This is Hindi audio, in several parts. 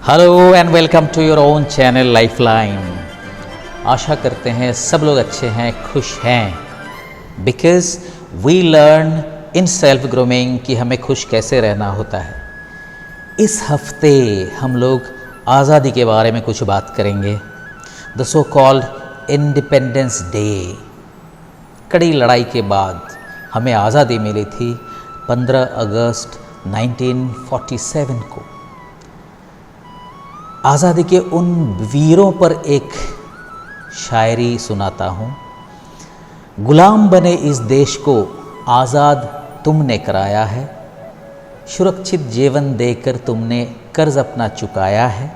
Hello and welcome to your own channel lifeline. आशा करते हैं सब लोग अच्छे हैं, खुश हैं, because we learn in self grooming कि हमें खुश कैसे रहना होता है। इस हफ्ते हम लोग आज़ादी के बारे में कुछ बात करेंगे। The so called independence day. कड़ी लड़ाई के बाद हमें आज़ादी मिली थी 15 अगस्त 1947 को। आज़ादी के उन वीरों पर एक शायरी सुनाता हूँ। गुलाम बने इस देश को आज़ाद तुमने कराया है, सुरक्षित जीवन देकर तुमने कर्ज अपना चुकाया है।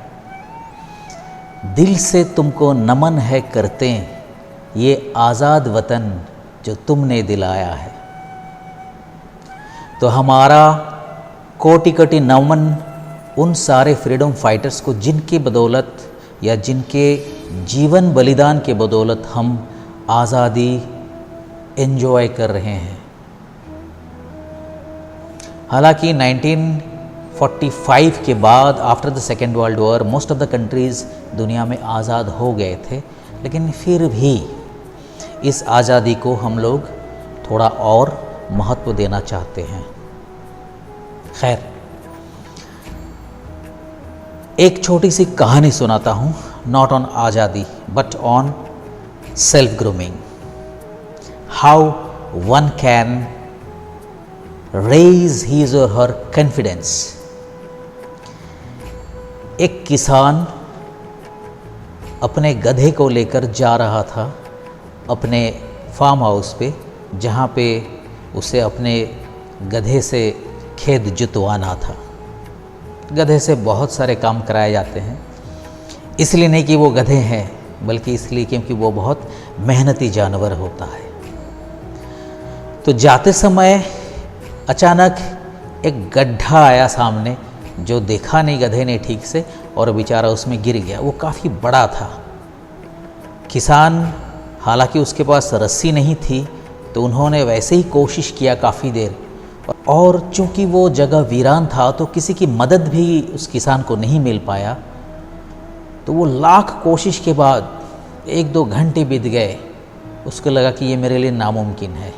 दिल से तुमको नमन है करते ये आज़ाद वतन जो तुमने दिलाया है। तो हमारा कोटि कोटि नमन उन सारे फ्रीडम फाइटर्स को जिनकी बदौलत या जिनके जीवन बलिदान के बदौलत हम आज़ादी एंजॉय कर रहे हैं। हालांकि 1945 के बाद after the second world war most of the countries दुनिया में आज़ाद हो गए थे, लेकिन फिर भी इस आज़ादी को हम लोग थोड़ा और महत्व देना चाहते हैं। खैर, एक छोटी सी कहानी सुनाता हूँ, नॉट ऑन आज़ादी but on self grooming, how one can raise his or her confidence. एक किसान अपने गधे को लेकर जा रहा था अपने फार्म हाउस पे, जहाँ पे उसे अपने गधे से खेत जुतवाना था। गधे से बहुत सारे काम कराए जाते हैं, इसलिए नहीं कि वो गधे हैं, बल्कि इसलिए क्योंकि वो बहुत मेहनती जानवर होता है। तो जाते समय अचानक एक गड्ढा आया सामने, जो देखा नहीं गधे ने ठीक से, और बेचारा उसमें गिर गया। वो काफ़ी बड़ा था। किसान, हालांकि उसके पास रस्सी नहीं थी, तो उन्होंने वैसे ही कोशिश किया काफ़ी देर, और चूंकि वो जगह वीरान था तो किसी की मदद भी उस किसान को नहीं मिल पाया। तो वो लाख कोशिश के बाद 1-2 घंटे बीत गए, उसको लगा कि ये मेरे लिए नामुमकिन है,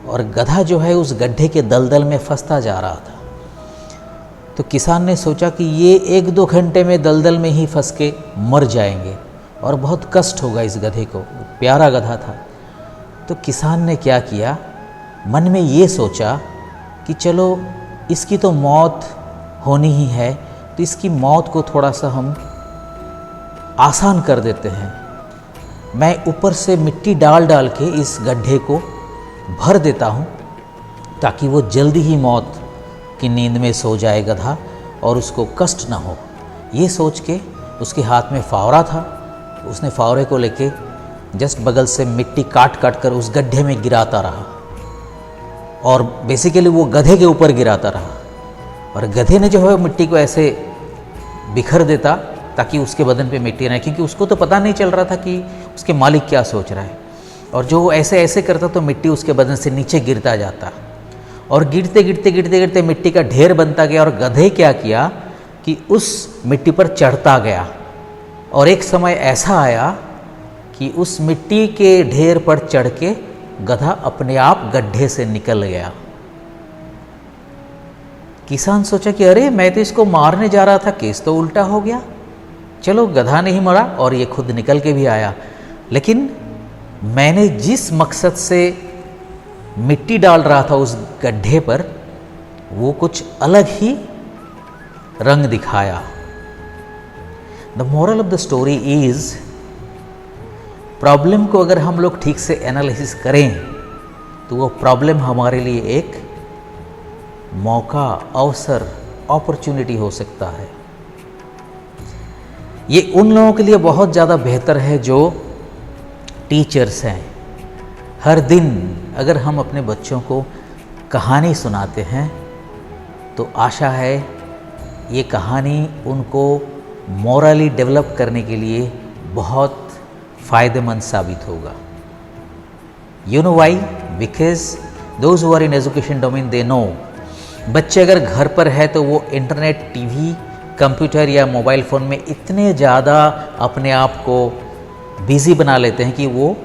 और गधा जो है उस गड्ढे के दलदल में फंसता जा रहा था। तो किसान ने सोचा कि ये 1-2 घंटे में दलदल में ही फंस के मर जाएंगे और बहुत कष्ट होगा इस गधे को, प्यारा गधा था। तो किसान ने क्या किया, मन में ये सोचा कि चलो इसकी तो मौत होनी ही है, तो इसकी मौत को थोड़ा सा हम आसान कर देते हैं। मैं ऊपर से मिट्टी डाल डाल के इस गड्ढे को भर देता हूँ, ताकि वो जल्दी ही मौत की नींद में सो जाए गधा और उसको कष्ट ना हो। ये सोच के उसके हाथ में फावड़ा था, उसने फावड़े को लेके जस्ट बगल से मिट्टी काट काट कर उस गड्ढे में गिराता रहा, और बेसिकली वो गधे के ऊपर गिराता रहा, और गधे ने जो है मिट्टी को ऐसे बिखर देता ताकि उसके बदन पे मिट्टी ना, क्योंकि उसको तो पता नहीं चल रहा था कि उसके मालिक क्या सोच रहा है। और जो ऐसे ऐसे करता तो मिट्टी उसके बदन से नीचे गिरता जाता, और गिरते गिरते गिरते गिरते मिट्टी का ढेर बनता गया। और गधे क्या किया कि उस मिट्टी पर चढ़ता गया, और एक समय ऐसा आया कि उस मिट्टी के ढेर पर चढ़ के गधा अपने आप गड्ढे से निकल गया। किसान सोचा कि अरे, मैं तो इसको मारने जा रहा था, केस तो उल्टा हो गया। चलो, गधा नहीं मरा और ये खुद निकल के भी आया, लेकिन मैंने जिस मकसद से मिट्टी डाल रहा था उस गड्ढे पर, वो कुछ अलग ही रंग दिखाया। The moral of the story is, problem को अगर हम लोग ठीक से एनालिसिस करें तो वो प्रॉब्लम हमारे लिए एक मौका, अवसर, अपॉर्चुनिटी हो सकता है। ये उन लोगों के लिए बहुत ज़्यादा बेहतर है जो टीचर्स हैं। हर दिन अगर हम अपने बच्चों को कहानी सुनाते हैं तो आशा है ये कहानी उनको मॉरली डेवलप करने के लिए बहुत फ़ायदेमंद साबित होगा। You know why? Because those who are in education domain they know, बच्चे अगर घर पर है तो वो इंटरनेट, टीवी कंप्यूटर या मोबाइल फ़ोन में इतने ज़्यादा अपने आप को बिज़ी बना लेते हैं कि वो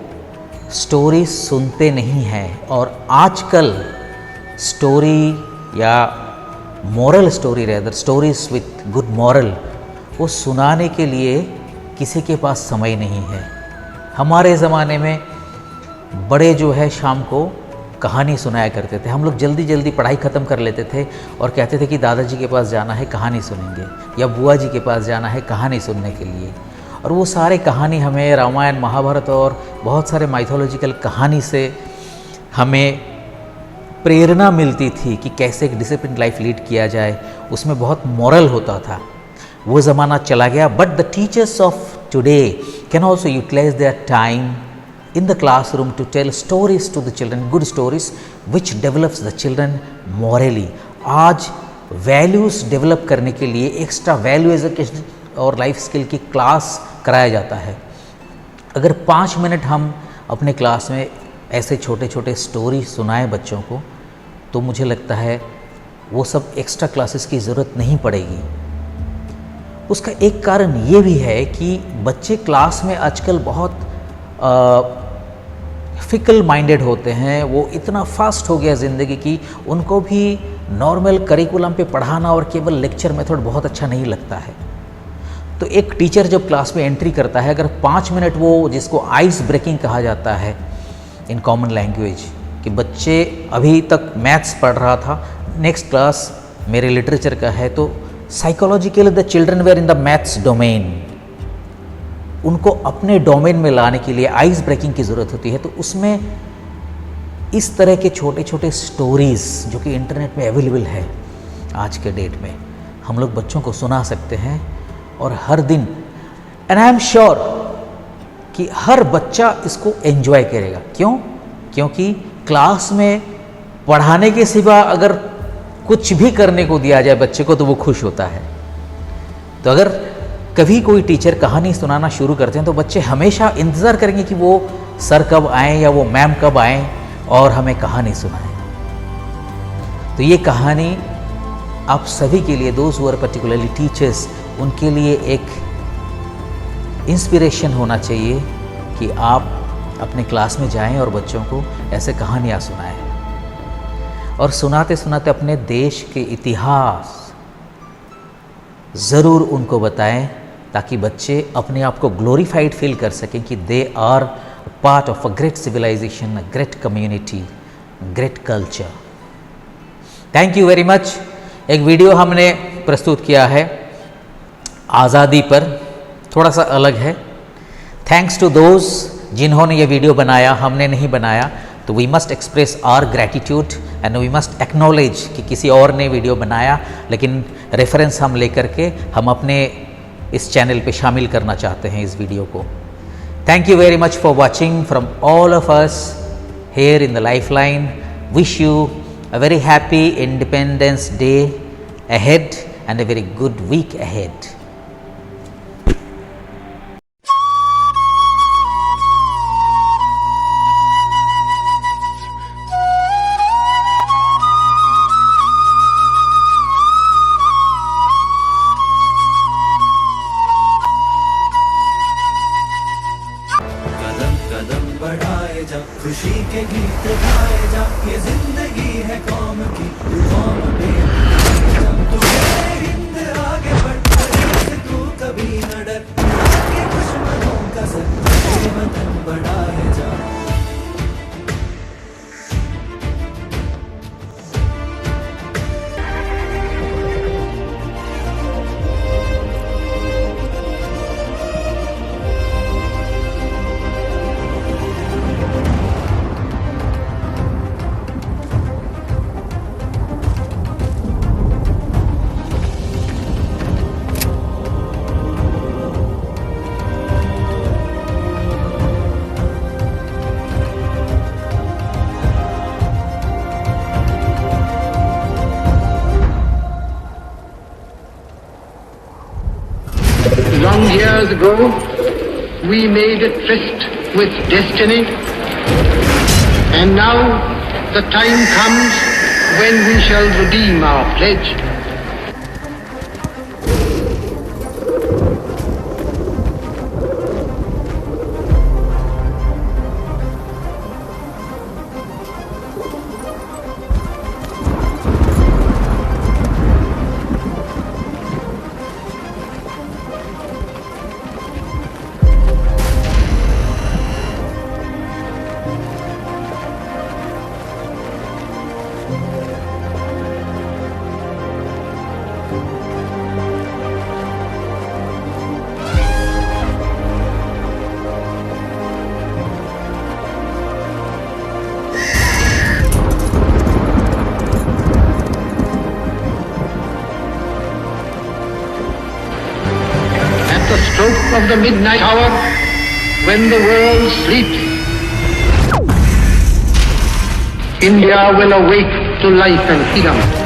स्टोरी सुनते नहीं हैं। और आजकल स्टोरी या moral story rather stories with good moral वो सुनाने के लिए किसी के पास समय नहीं है। हमारे ज़माने में बड़े जो है शाम को कहानी सुनाया करते थे। हम लोग जल्दी जल्दी पढ़ाई ख़त्म कर लेते थे और कहते थे कि दादाजी के पास जाना है कहानी सुनेंगे, या बुआ जी के पास जाना है कहानी सुनने के लिए। और वो सारे कहानी हमें रामायण महाभारत और बहुत सारे माइथोलॉजिकल कहानी से हमें प्रेरणा मिलती थी कि कैसे एक डिसिप्लिन लाइफ लीड किया जाए। उसमें बहुत मॉरल होता था। वो ज़माना चला गया। But the teachers of today can also utilise their time in the classroom to tell stories to the children, good stories which develops the children morally. आज वैल्यूज़ डेवलप करने के लिए एक्स्ट्रा वैल्यू एजुकेशन और लाइफ स्किल की क्लास कराया जाता है। अगर 5 मिनट हम अपने क्लास में ऐसे छोटे छोटे स्टोरी सुनाएं बच्चों को, तो मुझे लगता है वो सब एक्स्ट्रा क्लासेस की ज़रूरत नहीं पड़ेगी। उसका एक कारण ये भी है कि बच्चे क्लास में आजकल बहुत फिकल माइंडेड होते हैं। वो इतना फास्ट हो गया ज़िंदगी की, उनको भी नॉर्मल करिकुलम पे पढ़ाना और केवल लेक्चर मेथड बहुत अच्छा नहीं लगता है। तो एक टीचर जब क्लास में एंट्री करता है, अगर 5 मिनट वो जिसको आइस ब्रेकिंग कहा जाता है इन कॉमन लैंग्वेज, कि बच्चे अभी तक मैथ्स पढ़ रहा था, नेक्स्ट क्लास मेरे लिटरेचर का है, तो psychologically the children were in the maths domain, उनको अपने डोमेन में लाने के लिए आइस ब्रेकिंग की ज़रूरत होती है। तो उसमें इस तरह के छोटे छोटे स्टोरीज़ जो कि इंटरनेट में अवेलेबल है आज के डेट में, हम लोग बच्चों को सुना सकते हैं। और हर दिन, एंड आई एम श्योर कि हर बच्चा इसको एंजॉय करेगा। क्यों? क्योंकि क्लास में पढ़ाने के सिवा अगर कुछ भी करने को दिया जाए बच्चे को तो वो खुश होता है। तो अगर कभी कोई टीचर कहानी सुनाना शुरू करते हैं तो बच्चे हमेशा इंतज़ार करेंगे कि वो सर कब आएँ या वो मैम कब आएँ और हमें कहानी सुनाएं। तो ये कहानी आप सभी के लिए, those who are particularly teachers, उनके लिए एक इंस्पिरेशन होना चाहिए कि आप अपने क्लास में जाएं और बच्चों को ऐसे कहानियाँ सुनाएं। और सुनाते सुनाते अपने देश के इतिहास ज़रूर उनको बताएं, ताकि बच्चे अपने आप को ग्लोरीफाइड फील कर सकें कि they are part of a great civilisation, a great community, great culture. Thank you very much. एक वीडियो हमने प्रस्तुत किया है आज़ादी पर, थोड़ा सा अलग है। थैंक्स टू दोज जिन्होंने ये वीडियो बनाया, हमने नहीं बनाया। तो we must express our gratitude and we must acknowledge कि किसी और ने वीडियो बनाया, लेकिन रेफरेंस हम लेकर के हम अपने इस चैनल पे शामिल करना चाहते हैं इस वीडियो को। Thank you very much for watching from all of us here in the Lifeline. Wish you a very happy Independence Day ahead and a very good week ahead. खुशी के गीत गाए जा, ये जिंदगी है कौम की, तू कौम पे तू हिंद आगे बढ़, तू कभी न डर, के दुश्मनों का सर तेरे वतन बढ़ाए जा। Long years ago, we made a tryst with destiny, and now the time comes when we shall redeem our pledge. of the midnight hour, when the world sleeps, India will awake to life and freedom.